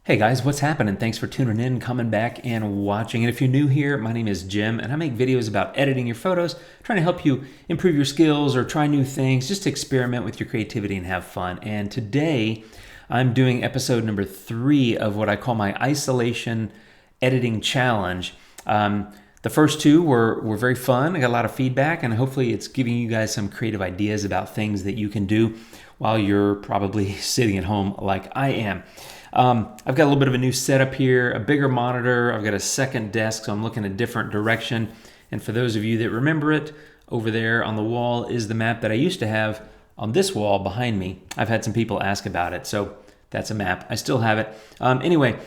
Hey guys, what's happening? Thanks for tuning in, coming back, and watching. And if you're new here, my name is Jim, and I make videos about editing your photos, trying to help you improve your skills or try new things, just to experiment with your creativity and have fun. And today, I'm doing episode number 3 of what I call my isolation editing challenge. The first two were very fun. I got a lot of feedback, and hopefully it's giving you guys some creative ideas about things that you can do while you're probably sitting at home like I am. I've got a little bit of a new setup here, a bigger monitor. I've got a second desk, so I'm looking a different direction. And for those of you that remember it, over there on the wall is the map that I used to have on this wall behind me. I've had some people ask about it, so that's a map. I still have it. Anyway,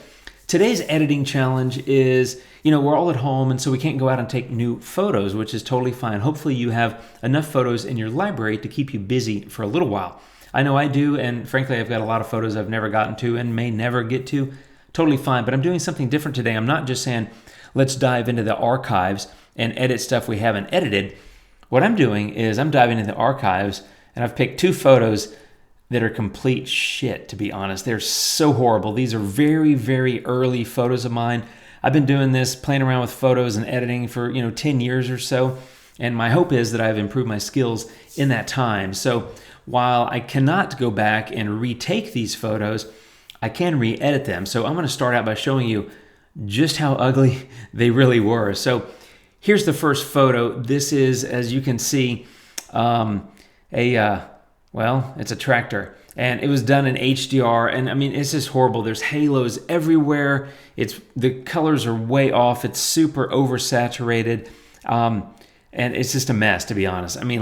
today's editing challenge is, we're all at home, and so we can't go out and take new photos, which is totally fine. Hopefully you have enough photos in your library to keep you busy for a little while. I know I do, and frankly, I've got a lot of photos I've never gotten to and may never get to. Totally fine, but I'm doing something different today. I'm not just saying, let's dive into the archives and edit stuff we haven't edited. What I'm doing is I'm diving into the archives, and I've picked 2 photos that are complete shit, to be honest. They're so horrible. These are very, very early photos of mine. I've been doing this, playing around with photos and editing for 10 years or so, and my hope is that I've improved my skills in that time. So while I cannot go back and retake these photos, I can re-edit them. So I'm going to start out by showing you just how ugly they really were. So here's the first photo. This is, as you can see, it's a tractor. And it was done in HDR, and I mean, it's just horrible. There's halos everywhere. The colors are way off. It's super oversaturated. And it's just a mess, to be honest. I mean,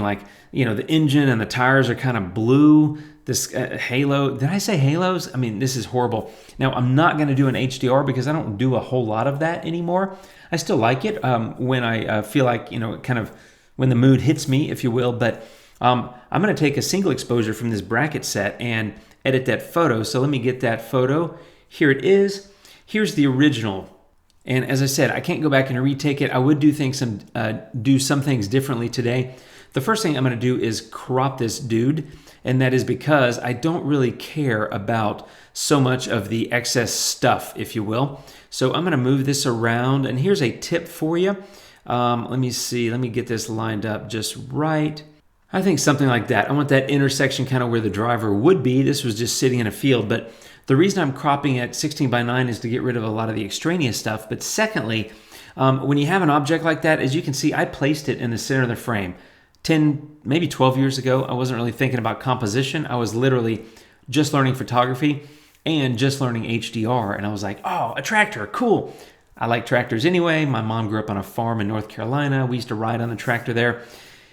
the engine and the tires are kind of blue. This halo, did I say halos? I mean, this is horrible. Now, I'm not going to do an HDR because I don't do a whole lot of that anymore. I still like it when I feel like, kind of when the mood hits me, if you will. But I'm going to take a single exposure from this bracket set and edit that photo. So let me get that photo. Here it is. Here's the original. And as I said, I can't go back and retake it. I would do some things differently today. The first thing I'm going to do is crop this dude, and that is because I don't really care about so much of the excess stuff, if you will. So I'm going to move this around, and here's a tip for you. Let me see. Let me get this lined up just right. I think something like that. I want that intersection kind of where the driver would be. This was just sitting in a field, but the reason I'm cropping at 16:9 is to get rid of a lot of the extraneous stuff. But secondly, when you have an object like that, as you can see, I placed it in the center of the frame. 10, maybe 12 years ago, I wasn't really thinking about composition. I was literally just learning photography and just learning HDR. And I was like, oh, a tractor, cool. I like tractors anyway. My mom grew up on a farm in North Carolina. We used to ride on the tractor there.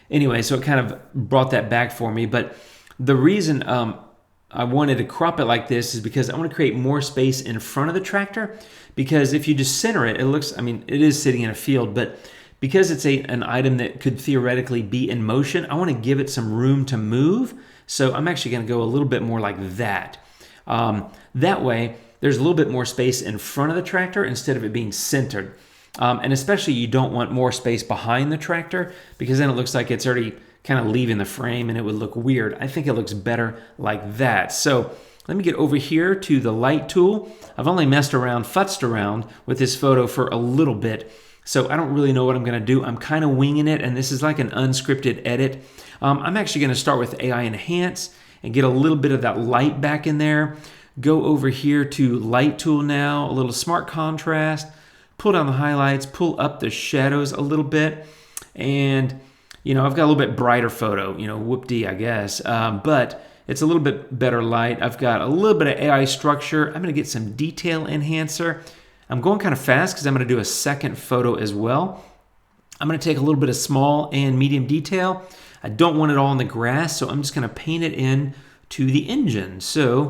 Anyway, so it kind of brought that back for me. But the reason I wanted to crop it like this is because I want to create more space in front of the tractor, because if you just center it, it is sitting in a field, but because it's an item that could theoretically be in motion, I want to give it some room to move. So I'm actually going to go a little bit more like that. That way, there's a little bit more space in front of the tractor instead of it being centered. And especially you don't want more space behind the tractor, because then it looks like it's already kind of leaving the frame and it would look weird. I think it looks better like that. So let me get over here to the light tool. I've only futzed around with this photo for a little bit, so I don't really know what I'm going to do. I'm kind of winging it, and this is like an unscripted edit. I'm actually going to start with AI Enhance and get a little bit of that light back in there. Go over here to Light Tool now, a little Smart Contrast, pull down the highlights, pull up the shadows a little bit, and I've got a little bit brighter photo, whoop-dee, I guess, but it's a little bit better light. I've got a little bit of AI structure. I'm going to get some detail enhancer. I'm going kind of fast because I'm going to do a second photo as well. I'm going to take a little bit of small and medium detail. I don't want it all in the grass, so I'm just going to paint it in to the engine,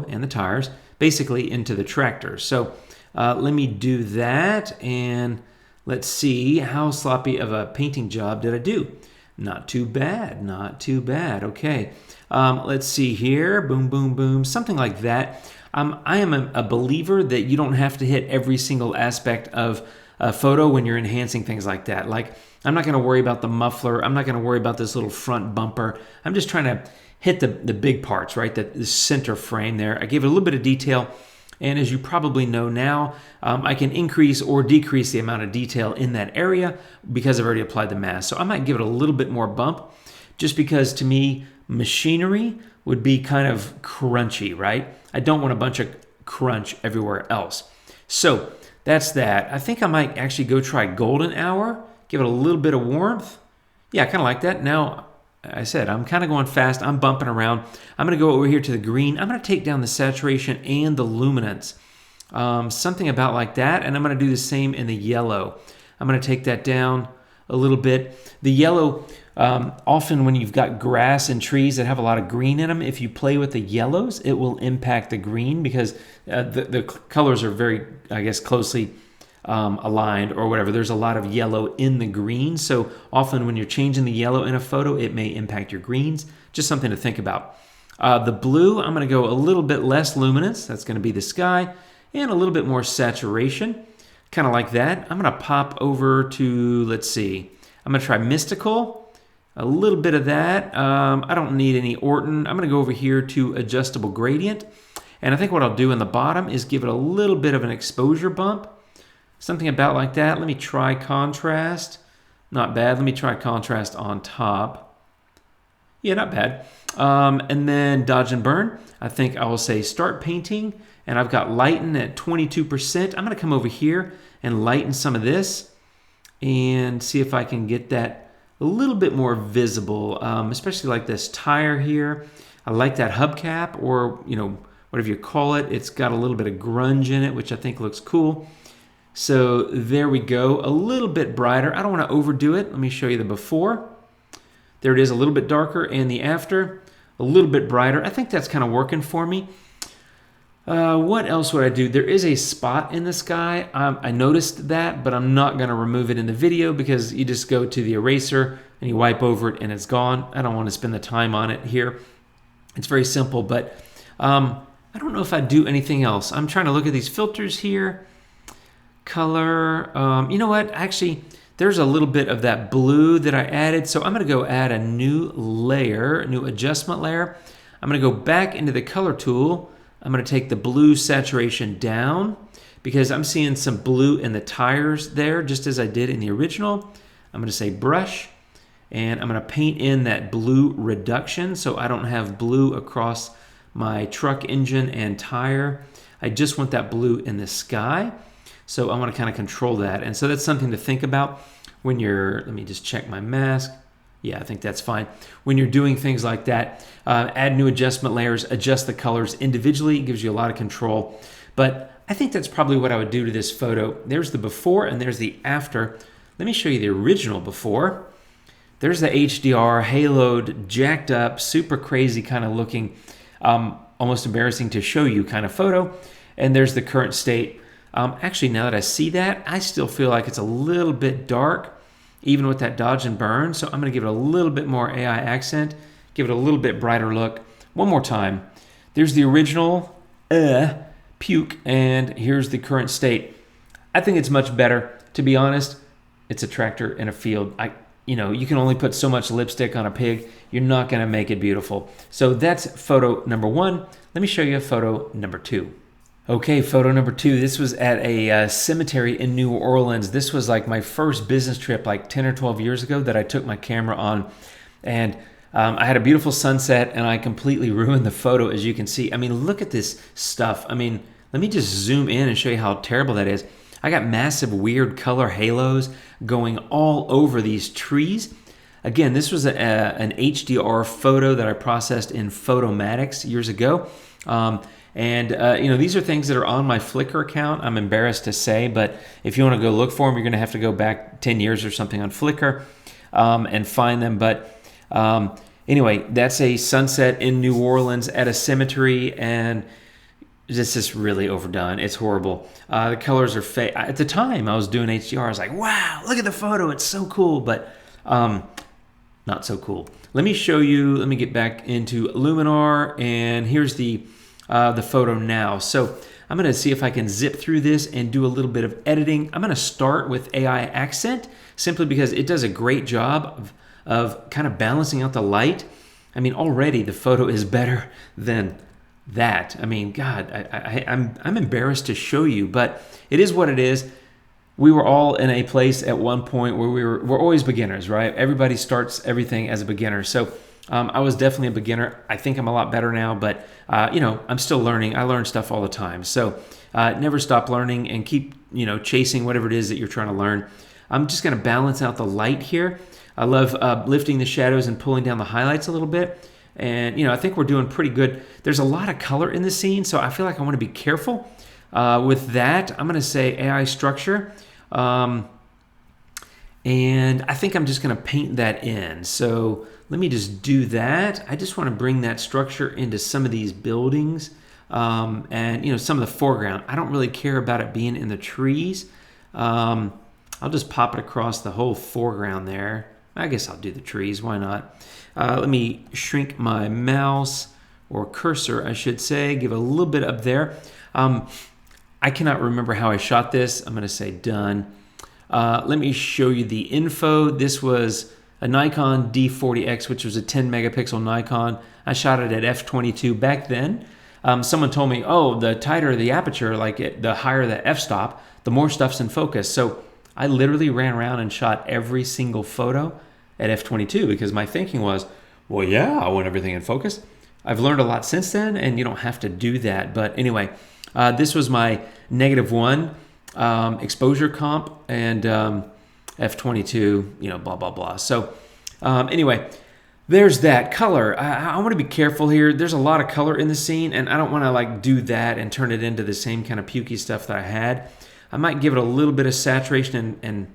and the tires, basically into the tractor. So let me do that, and let's see, how sloppy of a painting job did I do? Not too bad, not too bad. Okay, let's see here. Boom, boom, boom, something like that. I am a believer that you don't have to hit every single aspect of a photo when you're enhancing things like that. Like, I'm not going to worry about the muffler. I'm not going to worry about this little front bumper. I'm just trying to hit the big parts, right? The center frame there. I gave it a little bit of detail. And as you probably know now, I can increase or decrease the amount of detail in that area because I've already applied the mask. So I might give it a little bit more bump just because to me, machinery would be kind of crunchy, right? I don't want a bunch of crunch everywhere else. So that's that. I think I might actually go try golden hour, give it a little bit of warmth. Yeah, I kind of like that. Now, I said, I'm kind of going fast. I'm bumping around. I'm going to go over here to the green. I'm going to take down the saturation and the luminance. Something about like that. And I'm going to do the same in the yellow. I'm going to take that down a little bit. The yellow, often when you've got grass and trees that have a lot of green in them, if you play with the yellows, it will impact the green because the colors are very, I guess, closely aligned or whatever. There's a lot of yellow in the green. So often when you're changing the yellow in a photo, it may impact your greens. Just something to think about. The blue, I'm going to go a little bit less luminance. That's going to be the sky. And a little bit more saturation. Kind of like that. I'm going to pop over to, let's see. I'm going to try Mystical. A little bit of that. I don't need any Orton. I'm going to go over here to Adjustable Gradient. And I think what I'll do in the bottom is give it a little bit of an exposure bump. Something about like that. Let me try contrast. Not bad. Let me try contrast on top. Yeah, not bad. And then dodge and burn. I think I will say start painting. And I've got lighten at 22%. I'm going to come over here and lighten some of this and see if I can get that a little bit more visible, especially like this tire here. I like that hubcap or, whatever you call it. It's got a little bit of grunge in it, which I think looks cool. So there we go, a little bit brighter. I don't want to overdo it. Let me show you the before. There it is, a little bit darker, and the after, a little bit brighter. I think that's kind of working for me. What else would I do? There is a spot in the sky. I noticed that, but I'm not going to remove it in the video because you just go to the eraser and you wipe over it and it's gone. I don't want to spend the time on it here. It's very simple, but I don't know if I'd do anything else. I'm trying to look at these filters here. Color, you know what? Actually, there's a little bit of that blue that I added. So I'm going to go add a new layer, a new adjustment layer. I'm going to go back into the color tool. I'm going to take the blue saturation down because I'm seeing some blue in the tires there, just as I did in the original. I'm going to say brush, and I'm going to paint in that blue reduction so I don't have blue across my truck engine and tire. I just want that blue in the sky. So I want to kind of control that. And so that's something to think about when you're, let me just check my mask. Yeah, I think that's fine. When you're doing things like that, add new adjustment layers, adjust the colors individually. It gives you a lot of control. But I think that's probably what I would do to this photo. There's the before and there's the after. Let me show you the original before. There's the HDR, haloed, jacked up, super crazy kind of looking, almost embarrassing to show you kind of photo. And there's the current state. Actually, now that I see that, I still feel like it's a little bit dark, even with that dodge and burn. So I'm going to give it a little bit more AI accent, give it a little bit brighter look. One more time. There's the original puke, and here's the current state. I think it's much better. To be honest, it's a tractor in a field. You can only put so much lipstick on a pig. You're not going to make it beautiful. So that's photo number one. Let me show you photo number two. Okay, photo number two. This was at a cemetery in New Orleans. This was like my first business trip like 10 or 12 years ago that I took my camera on. And I had a beautiful sunset and I completely ruined the photo, as you can see. I mean, look at this stuff. I mean, let me just zoom in and show you how terrible that is. I got massive weird color halos going all over these trees. Again, this was an HDR photo that I processed in Photomatix years ago. These are things that are on my Flickr account. I'm embarrassed to say, but if you want to go look for them, you're going to have to go back 10 years or something on Flickr and find them. But anyway, that's a sunset in New Orleans at a cemetery, and this is really overdone. It's horrible. The colors are fake. At the time I was doing HDR, I was like, wow, look at the photo. It's so cool, but not so cool. Let me show you. Let me get back into Luminar, and here's the photo now. So I'm going to see if I can zip through this and do a little bit of editing. I'm going to start with AI accent simply because it does a great job of kind of balancing out the light. I mean, already the photo is better than that. I mean, God, I'm embarrassed to show you, but it is what it is. We were all in a place at one point where we're always beginners, right? Everybody starts everything as a beginner. So I was definitely a beginner. I think I'm a lot better now, but I'm still learning. I learn stuff all the time. So never stop learning and keep chasing whatever it is that you're trying to learn. I'm just going to balance out the light here. I love lifting the shadows and pulling down the highlights a little bit. And I think we're doing pretty good. There's a lot of color in the scene, so I feel like I want to be careful with that. I'm going to say AI structure. And I think I'm just going to paint that in. So let me just do that. I just want to bring that structure into some of these buildings and some of the foreground. I don't really care about it being in the trees. I'll just pop it across the whole foreground there. I guess I'll do the trees. Why not? Let me shrink my mouse or cursor, I should say. Give a little bit up there. I cannot remember how I shot this. I'm going to say done. Let me show you the info. This was a Nikon D40X, which was a 10 megapixel Nikon. I shot it at f/22 back then. Someone told me, oh, the tighter the aperture, the higher the f-stop, the more stuff's in focus. So I literally ran around and shot every single photo at f/22 because my thinking was, well, yeah, I want everything in focus. I've learned a lot since then, and you don't have to do that. But anyway, this was my -1 exposure comp and f/22, blah, blah, blah. So anyway, there's that color. I want to be careful here. There's a lot of color in the scene, and I don't want to do that and turn it into the same kind of pukey stuff that I had. I might give it a little bit of saturation and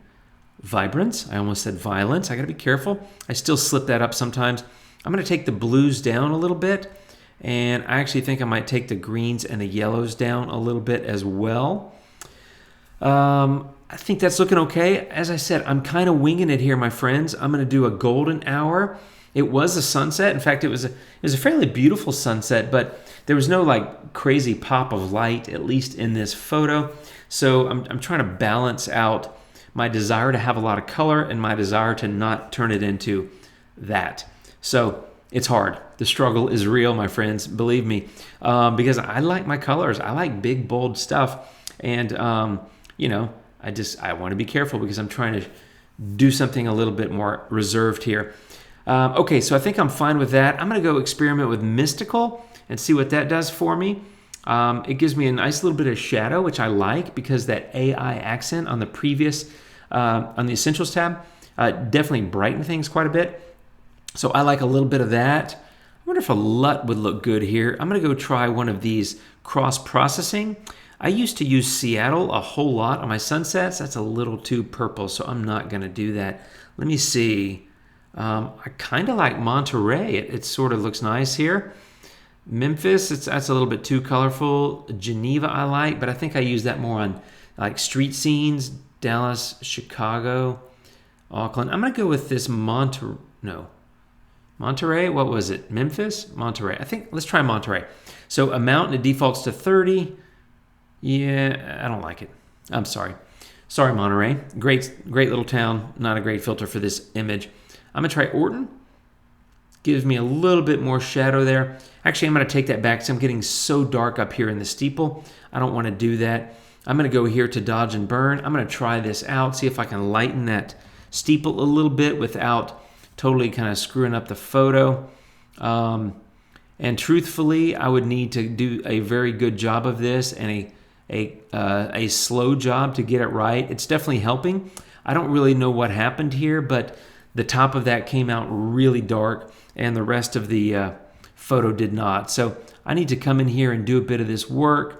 vibrance. I almost said violence. I got to be careful. I still slip that up sometimes. I'm going to take the blues down a little bit, and I actually think I might take the greens and the yellows down a little bit as well. I think that's looking okay. As I said, I'm kind of winging it here, my friends. I'm going to do a golden hour. It was a sunset. In fact, it was a fairly beautiful sunset, but there was no crazy pop of light, at least in this photo. So I'm trying to balance out my desire to have a lot of color and my desire to not turn it into that. So it's hard. The struggle is real, my friends. Believe me, because I like my colors. I like big, bold stuff, and I want to be careful because I'm trying to do something a little bit more reserved here. Okay, so I think I'm fine with that. I'm going to go experiment with Mystical and see what that does for me. It gives me a nice little bit of shadow, which I like because that AI accent on the previous, on the Essentials tab, definitely brightened things quite a bit. So I like a little bit of that. I wonder if a LUT would look good here. I'm going to go try one of these cross-processing. I used to use Seattle a whole lot on my sunsets. That's a little too purple, so I'm not going to do that. Let me see. I kind of like Monterey. It sort of looks nice here. Memphis, that's a little bit too colorful. Geneva I like, but I think I use that more on street scenes. Dallas, Chicago, Auckland. I'm going to go with this Monterey. What was it? Memphis? Monterey. I think, let's try Monterey. So amount, and it defaults to 30. Yeah, I don't like it. I'm sorry. Sorry, Monterey. Great little town. Not a great filter for this image. I'm going to try Orton. Gives me a little bit more shadow there. Actually, I'm going to take that back because I'm getting so dark up here in the steeple. I don't want to do that. I'm going to go here to Dodge and Burn. I'm going to try this out, see if I can lighten that steeple a little bit without totally kind of screwing up the photo. And truthfully, I would need to do a very good job of this and a slow job to get it right. It's definitely helping. I don't really know what happened here, but the top of that came out really dark and the rest of the photo did not. So I need to come in here and do a bit of this work.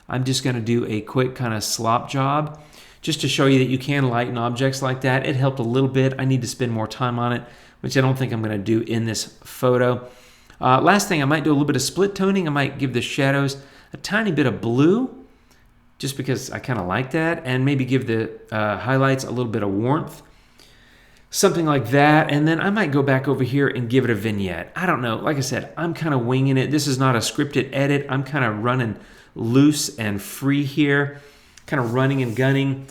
I'm just going to do a quick kind of slop job just to show you that you can lighten objects like that. It helped a little bit. I need to spend more time on it, which I don't think I'm going to do in this photo. Last thing, I might do a little bit of split toning. I might give the shadows a tiny bit of blue just because I kind of like that, and maybe give the highlights a little bit of warmth. Something like that, and then I might go back over here and give it a vignette. I don't know. Like I said, I'm kind of winging it. This is not a scripted edit. I'm kind of running loose and free here, kind of running and gunning.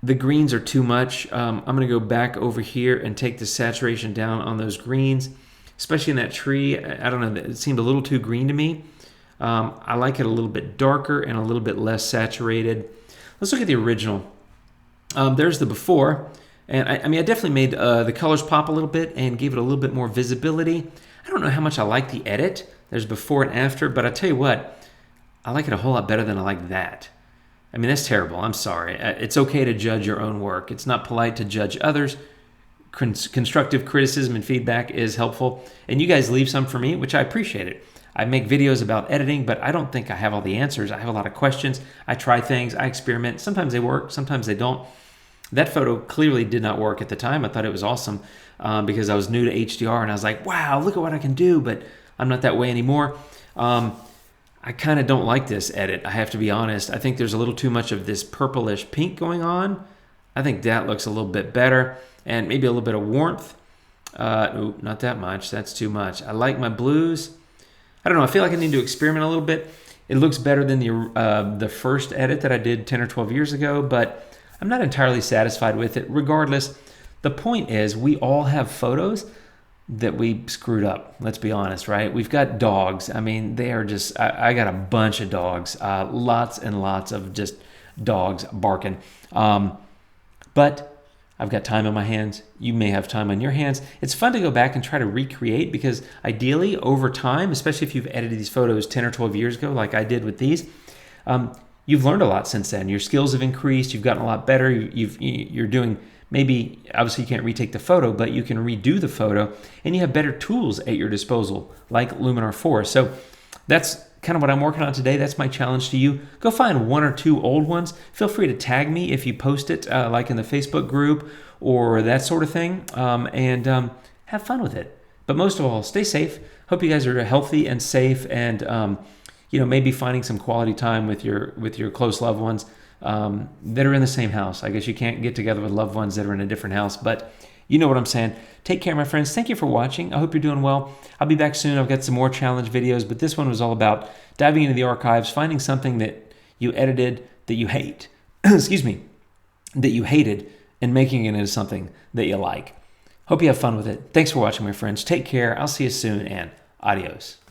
The greens are too much. I'm going to go back over here and take the saturation down on those greens, especially in that tree. I don't know. It seemed a little too green to me. I like it a little bit darker and a little bit less saturated. Let's look at the original. There's the before, and I mean, I definitely made the colors pop a little bit and gave it a little bit more visibility. I don't know how much I like the edit. There's before and after, but I tell you what, I like it a whole lot better than I like that. I mean, that's terrible. I'm sorry. It's okay to judge your own work. It's not polite to judge others. Constructive criticism and feedback is helpful, and you guys leave some for me, which I appreciate it. I make videos about editing, but I don't think I have all the answers. I have a lot of questions. I try things. I experiment. Sometimes they work. Sometimes they don't. That photo clearly did not work at the time. I thought it was awesome because I was new to HDR, and I was like, wow, look at what I can do, but I'm not that way anymore. I kind of don't like this edit, I have to be honest. I think there's a little too much of this purplish pink going on. I think that looks a little bit better, and maybe a little bit of warmth. Ooh, not that much. That's too much. I like my blues. I don't know. I feel like I need to experiment a little bit. It looks better than the first edit that I did 10 or 12 years ago, but I'm not entirely satisfied with it. Regardless, the point is we all have photos that we screwed up. Let's be honest, right? We've got dogs. I mean, they are just, I got a bunch of dogs, lots and lots of just dogs barking. But I've got time on my hands. You may have time on your hands. It's fun to go back and try to recreate because ideally over time, especially if you've edited these photos 10 or 12 years ago, like I did with these, you've learned a lot since then. Your skills have increased. You've gotten a lot better. You're doing, maybe, obviously you can't retake the photo, but you can redo the photo and you have better tools at your disposal like Luminar 4. So that's kind of what I'm working on today. That's my challenge to you. Go find one or two old ones. Feel free to tag me if you post it, like in the Facebook group or that sort of thing, and have fun with it. But most of all, stay safe. Hope you guys are healthy and safe, and maybe finding some quality time with your close loved ones that are in the same house. I guess you can't get together with loved ones that are in a different house, but you know what I'm saying. Take care, my friends. Thank you for watching. I hope you're doing well. I'll be back soon. I've got some more challenge videos, but this one was all about diving into the archives, finding something that you edited that you hate, excuse me, that you hated, and making it into something that you like. Hope you have fun with it. Thanks for watching, my friends. Take care. I'll see you soon, and adios.